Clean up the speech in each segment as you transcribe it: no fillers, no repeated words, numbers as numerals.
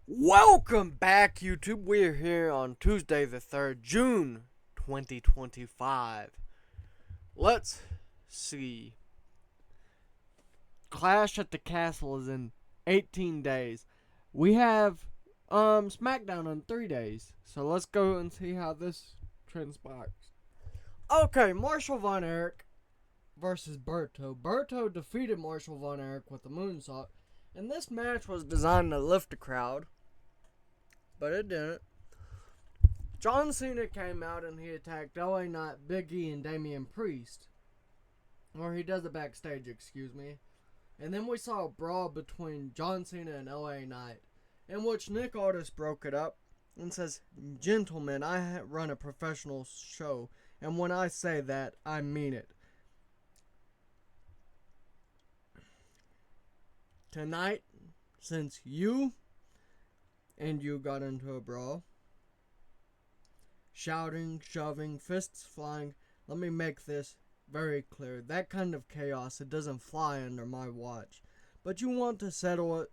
Welcome back, YouTube. We're here on Tuesday, the 3rd, June 2025. Let's see. Clash at the Castle is in 18 days. We have SmackDown in 3 days. So let's go and see how this transpires. Okay, Marshall Von Erich versus Berto. Berto defeated Marshall Von Erich with a moonsault. And this match was designed to lift the crowd, but it didn't. John Cena came out and he attacked LA Knight, Big E, and Damian Priest. Or he does it backstage, excuse me. And then we saw a brawl between John Cena and LA Knight, in which Nick Aldis broke it up and says, "Gentlemen, I run a professional show, and when I say that, I mean it. Tonight, since you got into a brawl, shouting, shoving, fists flying, let me make this very clear. That kind of chaos, it doesn't fly under my watch. But you want to settle it?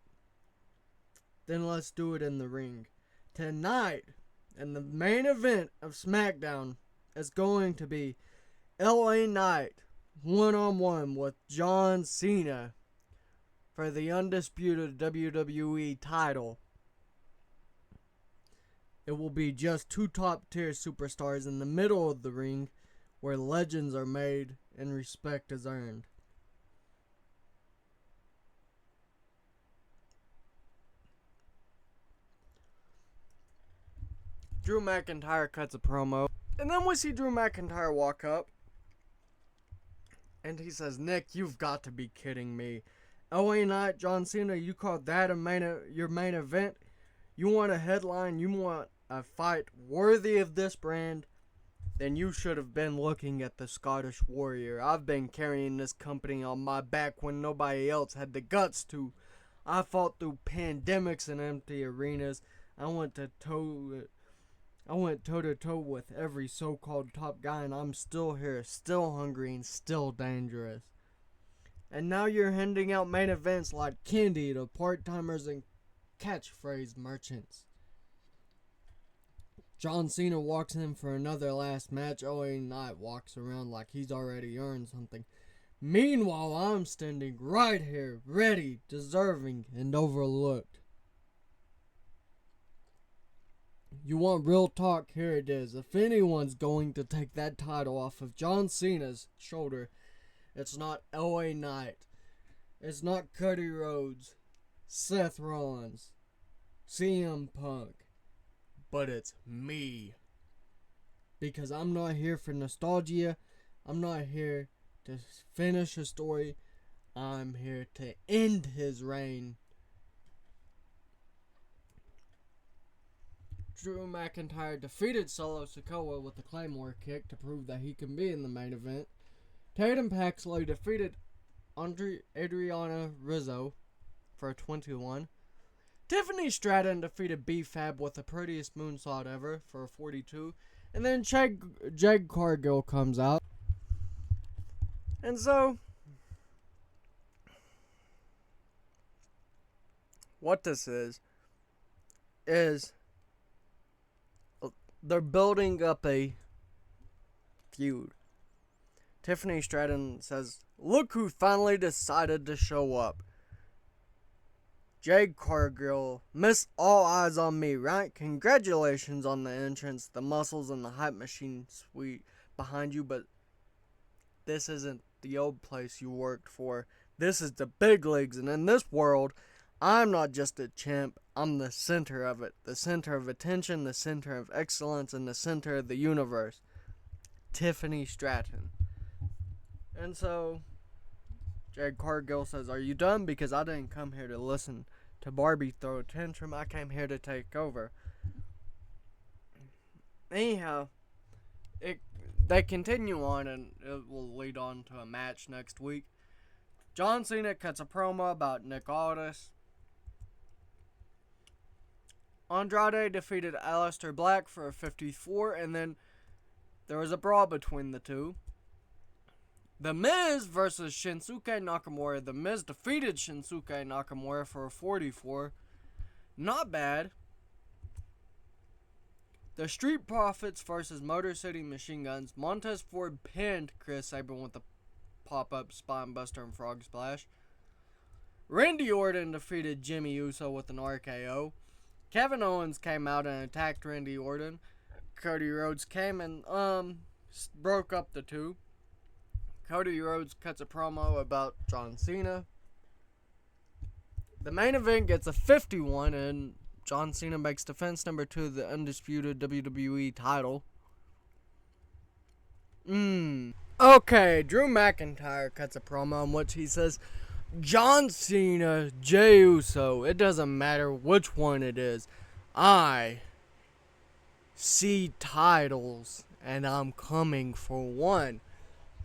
Then let's do it in the ring. Tonight, and the main event of SmackDown is going to be LA Knight one-on-one with John Cena for the undisputed WWE title. It will be just two top-tier superstars in the middle of the ring where legends are made and respect is earned." Drew McIntyre cuts a promo, and then we see Drew McIntyre walk up, and he says, "Nick, you've got to be kidding me. LA Knight, John Cena, you called that your main event? You want a headline? You want a fight worthy of this brand? Then you should have been looking at the Scottish Warrior. I've been carrying this company on my back when nobody else had the guts to. I fought through pandemics and empty arenas. I went toe to toe with every so-called top guy, and I'm still here, still hungry, and still dangerous. And now you're handing out main events like candy to part-timers and catchphrase merchants." John Cena walks in for another last match. LA Knight walks around like he's already earned something. Meanwhile, I'm standing right here, ready, deserving, and overlooked. You want real talk? Here it is. If anyone's going to take that title off of John Cena's shoulder, it's not LA Knight. It's not Cody Rhodes, Seth Rollins, CM Punk. But it's me. Because I'm not here for nostalgia. I'm not here to finish a story. I'm here to end his reign. Drew McIntyre defeated Solo Sikoa with a Claymore kick to prove that he can be in the main event. Tatum Paxley defeated Adriana Rizzo for a 21. Tiffany Stratton defeated B-Fab with the prettiest moonsault ever for a 42. And then Jade Cargill comes out. And so, what this is they're building up a feud. Tiffany Stratton says, "Look who finally decided to show up. Jade Cargill, Miss All Eyes on Me, right? Congratulations on the entrance, the muscles, and the hype machine suite behind you, but this isn't the old place you worked for. This is the big leagues, and in this world, I'm not just a champ, I'm the center of it. The center of attention, the center of excellence, and the center of the universe. Tiffany Stratton." And so Jade Cargill says, "Are you done? Because I didn't come here to listen to Barbie throw a tantrum. I came here to take over." Anyhow, they continue on, and it will lead on to a match next week. John Cena cuts a promo about Nick Aldis. Andrade defeated Aleister Black for a 54, and then there was a brawl between the two. The Miz versus Shinsuke Nakamura. The Miz defeated Shinsuke Nakamura for a 44. Not bad. The Street Profits versus Motor City Machine Guns. Montez Ford pinned Chris Sabin with a pop-up spine buster and frog splash. Randy Orton defeated Jimmy Uso with an RKO. Kevin Owens came out and attacked Randy Orton. Cody Rhodes came and broke up the two. Cody Rhodes cuts a promo about John Cena. The main event gets a 51 and John Cena makes defense number 2 of the undisputed WWE title. Okay, Drew McIntyre cuts a promo in which he says, John Cena, Jey Uso, it doesn't matter which one it is. I see titles and I'm coming for one.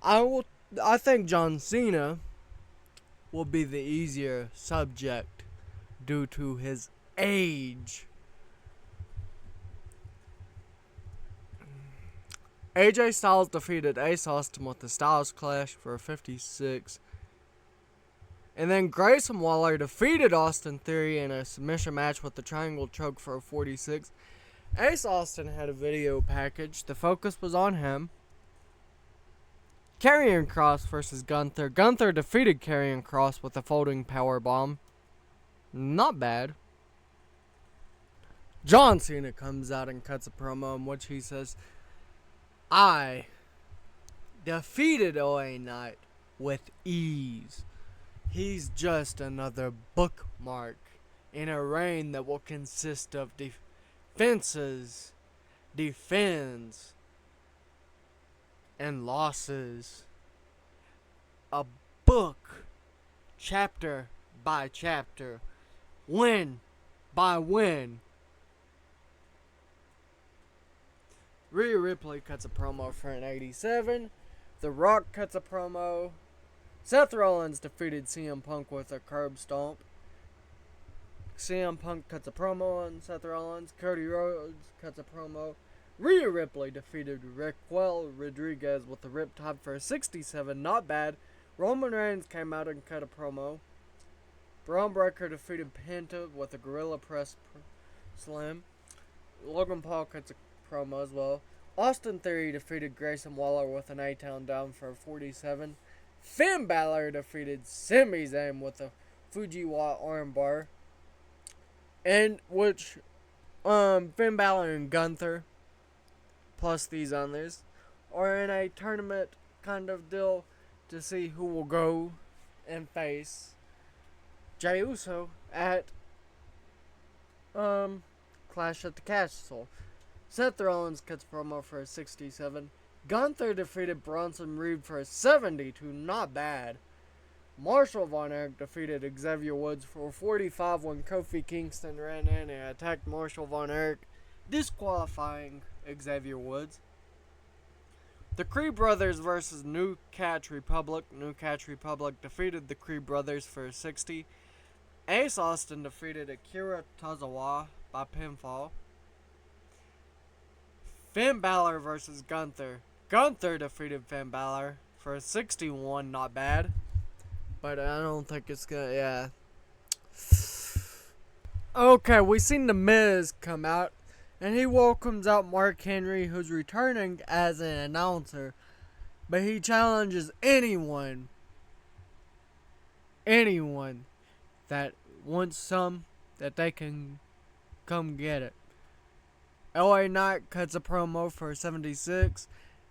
I think John Cena will be the easier subject due to his age. AJ Styles defeated Ace Austin with the Styles Clash for a 56. And then Grayson Waller defeated Austin Theory in a submission match with the Triangle Choke for a 46. Ace Austin had a video package. The focus was on him. Karrion Kross versus Gunther. Gunther defeated Karrion Kross with a folding powerbomb. Not bad. John Cena comes out and cuts a promo in which he says, I defeated OA Knight with ease. He's just another bookmark in a reign that will consist of defenses, defends, and losses. A book, chapter by chapter, win by win. Rhea Ripley cuts a promo for an 87. The Rock cuts a promo. Seth Rollins defeated CM Punk with a curb stomp. CM Punk cuts a promo on Seth Rollins. Cody Rhodes cuts a promo. Rhea Ripley defeated Raquel Rodriguez with a Riptide for a 67. Not bad. Roman Reigns came out and cut a promo. Braun Breaker defeated Penta with a Gorilla Press Slam. Logan Paul cuts a promo as well. Austin Theory defeated Grayson Waller with an A-Town down for a 47. Finn Balor defeated Sami Zayn with a Fujiwara armbar. And which Finn Balor and Gunther plus these others are in a tournament kind of deal to see who will go and face Jey Uso at Clash at the Castle. Seth Rollins cuts promo for a 67. Gunther defeated Bronson Reed for a 72. Not bad. Marshall Von Erich defeated Xavier Woods for a 45 when Kofi Kingston ran in and attacked Marshall Von Erich, disqualifying Xavier Woods. The Creed Brothers versus New Catch Republic. New Catch Republic defeated the Creed Brothers for a 60. Ace Austin defeated Akira Tozawa by pinfall. Finn Balor versus Gunther. Gunther defeated Finn Balor for a 61. Not bad. But I don't think it's gonna, yeah. Okay, we seen The Miz come out. And he welcomes out Mark Henry, who's returning as an announcer. But he challenges anyone that wants some, that they can come get it. LA Knight cuts a promo for 76.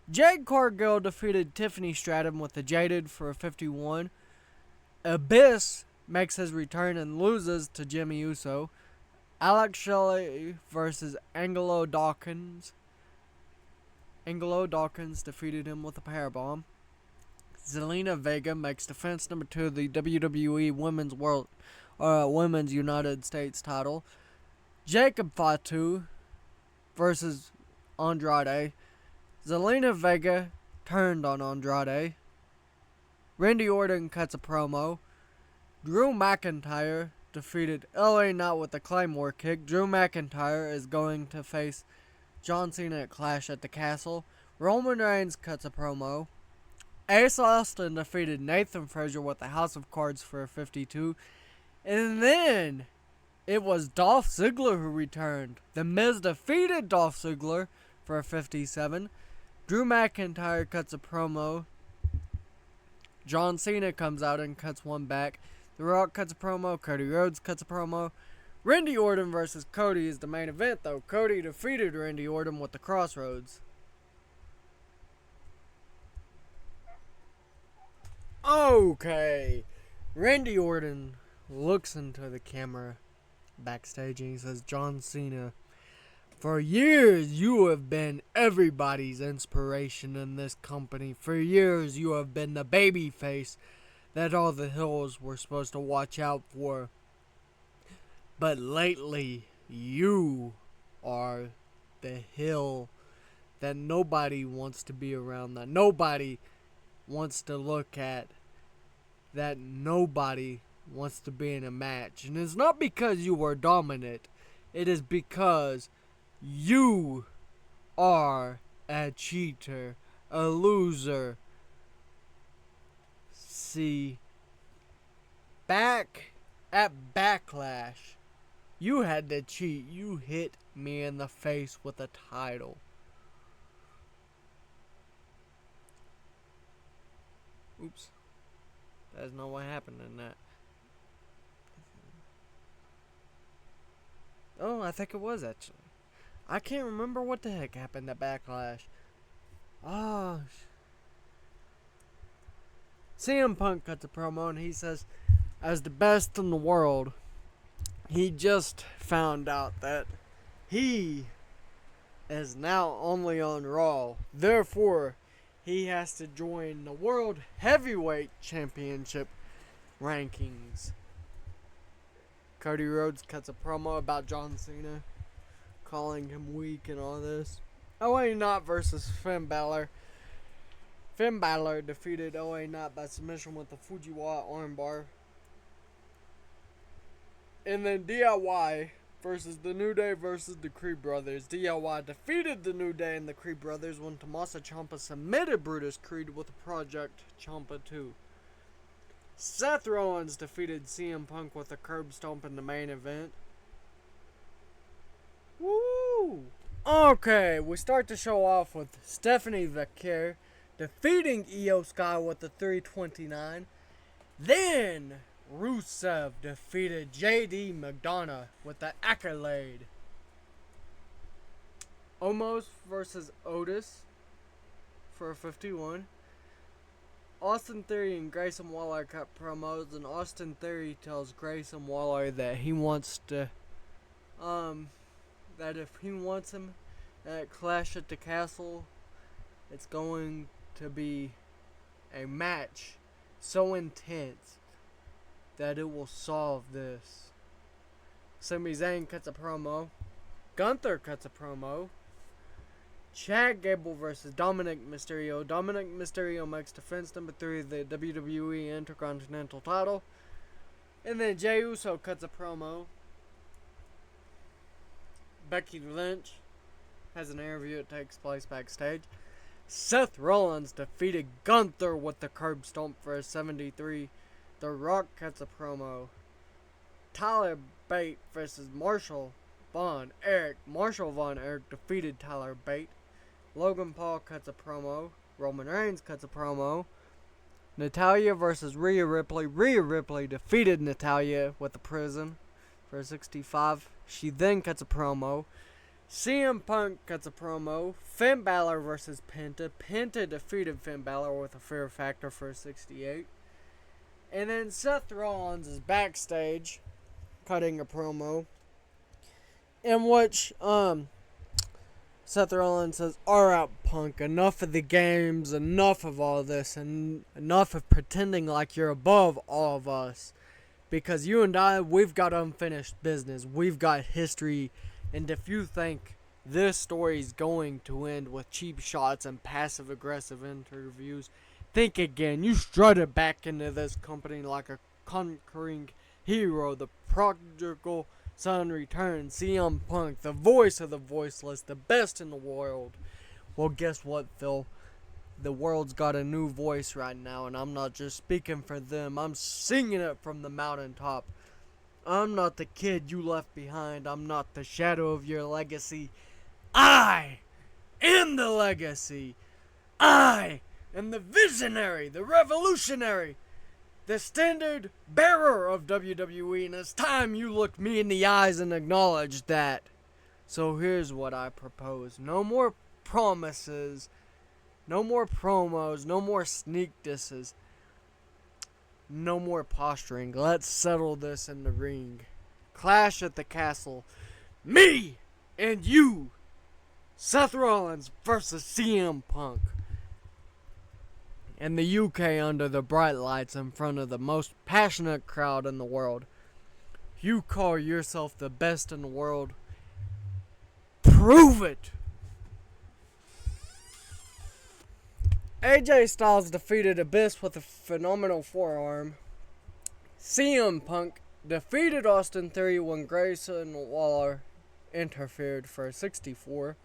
Jade Cargill defeated Tiffany Stratton with the Jaded for a 51. Abyss makes his return and loses to Jimmy Uso. Alex Shelley versus Angelo Dawkins. Angelo Dawkins defeated him with a powerbomb. Zelina Vega makes defense number 2 of the WWE Women's United States title. Jacob Fatu versus Andrade. Zelina Vega turned on Andrade. Randy Orton cuts a promo. Drew McIntyre defeated LA Knight with a Claymore kick. Drew McIntyre is going to face John Cena at Clash at the Castle. Roman Reigns cuts a promo. Ace Austin defeated Nathan Frazier with the House of Cards for a 52. And then it was Dolph Ziggler who returned. The Miz defeated Dolph Ziggler for 57. Drew McIntyre cuts a promo. John Cena comes out and cuts one back. The Rock cuts a promo. Cody Rhodes cuts a promo. Randy Orton versus Cody is the main event, though. Cody defeated Randy Orton with the Crossroads. Okay. Randy Orton looks into the camera backstage and he says, John Cena, for years you have been everybody's inspiration in this company. For years you have been the baby face that all the Hills were supposed to watch out for. But lately, you are the Hill that nobody wants to be around, that nobody wants to look at, that nobody wants to be in a match. And it's not because you were dominant. It is because you are a cheater, a loser. See, back at Backlash, you had to cheat. You hit me in the face with a title. Oops. That's not what happened in that. Oh, I think it was actually. I can't remember what the heck happened at Backlash. Oh. CM Punk cuts a promo and he says, as the best in the world, he just found out that he is now only on Raw. Therefore, he has to join the World Heavyweight Championship rankings. Cody Rhodes cuts a promo about John Cena, calling him weak and all this. OA Knott versus Finn Balor. Finn Balor defeated OA Knott by submission with the Fujiwara armbar. And then DIY versus the New Day versus the Creed Brothers. DIY defeated the New Day and the Creed Brothers when Tommaso Ciampa submitted Brutus Creed with Project Ciampa 2. Seth Rollins defeated CM Punk with a curb stomp in the main event. Woo! Okay, we start the show off with Stephanie Vaquer defeating Io Sky with the 329. Then Rusev defeated JD McDonough with the Accolade. Omos versus Otis for 51. Austin Theory and Grayson Waller cut promos, and Austin Theory tells Grayson Waller that he wants to, that if he wants him at Clash at the Castle, it's going to be a match so intense that it will solve this. Sami Zayn cuts a promo. Gunther cuts a promo. Chad Gable versus Dominic Mysterio. Dominic Mysterio makes defense number 3 of the WWE Intercontinental title. And then Jey Uso cuts a promo. Becky Lynch has an interview that takes place backstage. Seth Rollins defeated Gunther with the curb stomp for a 73. The Rock cuts a promo. Tyler Bate versus Marshall Von Erich. Marshall Von Erich defeated Tyler Bate. Logan Paul cuts a promo. Roman Reigns cuts a promo. Natalya versus Rhea Ripley. Rhea Ripley defeated Natalya with the prison for a 65. She then cuts a promo. CM Punk cuts a promo. Finn Balor versus Penta. Penta defeated Finn Balor with a Fear Factor for a 68. And then Seth Rollins is backstage cutting a promo in which Seth Rollins says, alright Punk, enough of the games, enough of all this, and enough of pretending like you're above all of us. Because you and I, we've got unfinished business. We've got history. And if you think this story is going to end with cheap shots and passive-aggressive interviews, think again. You strutted back into this company like a conquering hero. The prodigal son returns. CM Punk, the voice of the voiceless, the best in the world. Well, guess what, Phil? The world's got a new voice right now, and I'm not just speaking for them. I'm singing it from the mountaintop. I'm not the kid you left behind. I'm not the shadow of your legacy. I am the legacy. I am the visionary, the revolutionary, the standard bearer of WWE, and it's time you looked me in the eyes and acknowledged that. So here's what I propose. No more promises, no more promos, no more sneak disses, no more posturing. Let's settle this in the ring. Clash at the castle. Me and you. Seth Rollins versus CM Punk. In the UK under the bright lights in front of the most passionate crowd in the world. You call yourself the best in the world. Prove it! AJ Styles defeated Abyss with a phenomenal forearm. CM Punk defeated Austin Theory when Grayson Waller interfered for a 64.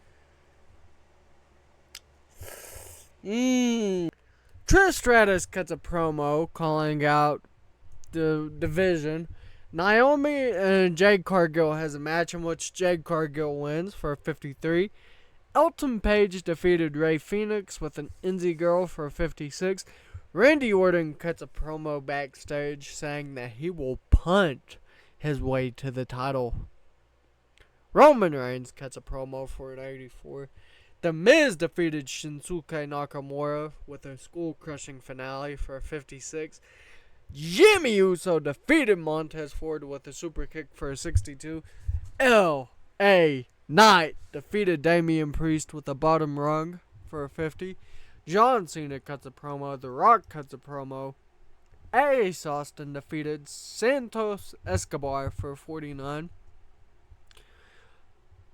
Trish Stratus cuts a promo calling out the division. Naomi and Jade Cargill has a match in which Jade Cargill wins for a 53. Elton Page defeated Rey Fenix with an Enzy Girl for a 56. Randy Orton cuts a promo backstage saying that he will punt his way to the title. Roman Reigns cuts a promo for an 84. The Miz defeated Shinsuke Nakamura with a skull-crushing finale for a 56. Jimmy Uso defeated Montez Ford with a super kick for a 62. L.A. Knight defeated Damian Priest with a bottom rung for a 50. John Cena cuts a promo. The Rock cuts a promo. Ace Austin defeated Santos Escobar for a 49.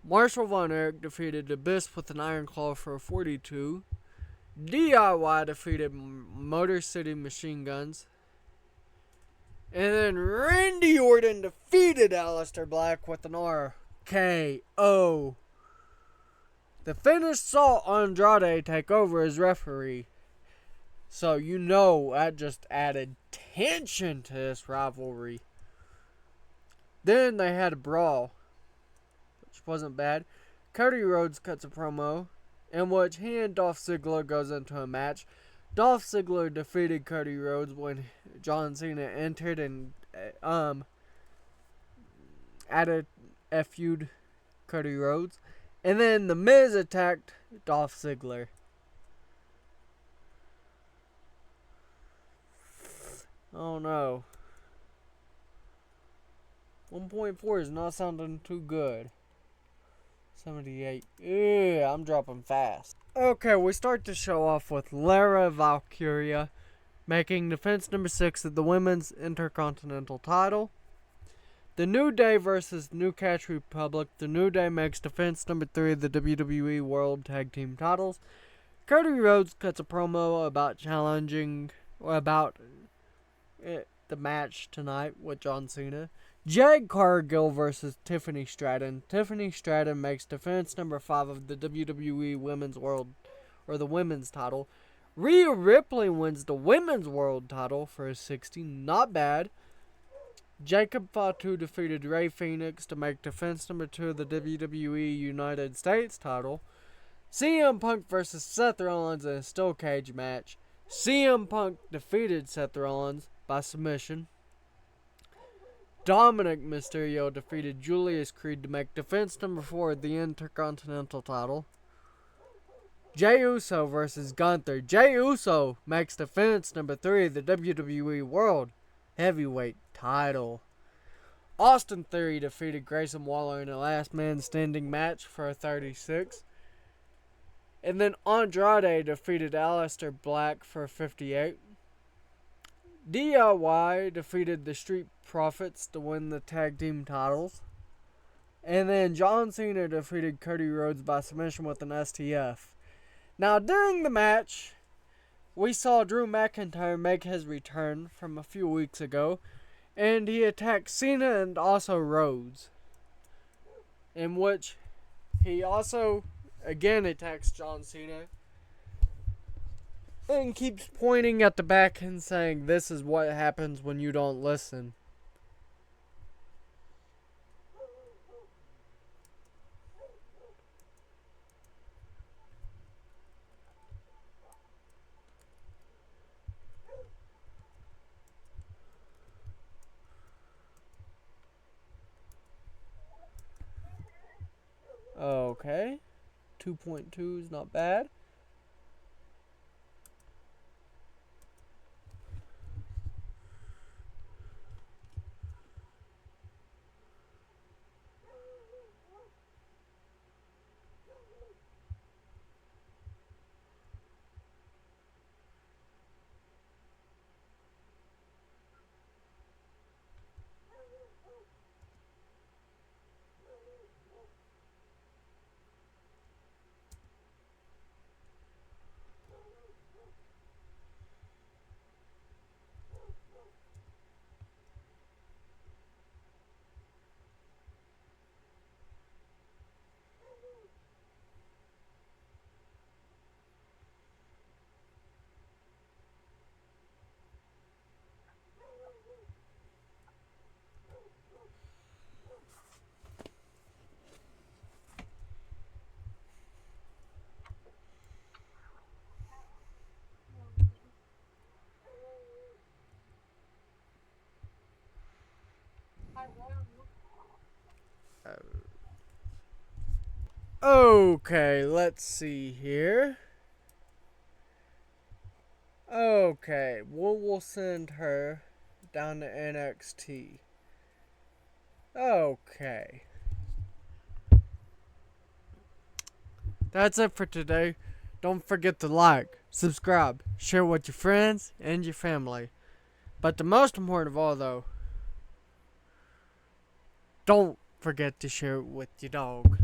Marshall Von Erich defeated Abyss with an Iron Claw for a 42. DIY defeated Motor City Machine Guns. And then Randy Orton defeated Aleister Black with an RKO. The finish saw Andrade take over as referee. So you know that just added tension to this rivalry. Then they had a brawl, which wasn't bad. Cody Rhodes cuts a promo in which he and Dolph Ziggler goes into a match. Dolph Ziggler defeated Cody Rhodes when John Cena entered and added a feud Cody Rhodes. And then The Miz attacked Dolph Ziggler. Oh no. 1.4 is not sounding too good. 78. Ew, I'm dropping fast. Okay, we start the show off with Lara Valkyria making defense number 6 of the Women's Intercontinental title. The New Day versus New Catch Republic. The New Day makes defense number 3 of the WWE World Tag Team titles. Cody Rhodes cuts a promo about the match tonight with John Cena. Jade Cargill versus Tiffany Stratton. Tiffany Stratton makes defense number 5 of the WWE the Women's title. Rhea Ripley wins the Women's World title for a 60. Not bad. Jacob Fatu defeated Rey Fenix to make defense number 2 of the WWE United States title. CM Punk versus Seth Rollins in a steel cage match. CM Punk defeated Seth Rollins by submission. Dominic Mysterio defeated Julius Creed to make defense number 4 of the Intercontinental title. Jey Uso versus Gunther. Jey Uso makes defense number 3 of the WWE World Heavyweight title. Austin Theory defeated Grayson Waller in a last man standing match for a 36. And then Andrade defeated Aleister Black for a 58. DIY defeated the Street Profits to win the tag team titles. And then John Cena defeated Cody Rhodes by submission with an STF. Now during the match, we saw Drew McIntyre make his return from a few weeks ago. And he attacked Cena and also Rhodes. In which he also again attacks John Cena. And keeps pointing at the back and saying, "This is what happens when you don't listen." Okay. 2.2 is not bad. Okay, let's see here. Okay, we'll send her down to NXT. Okay. That's it for today. Don't forget to like, subscribe, share with your friends and your family. But the most important of all, though, don't forget to share it with your dog.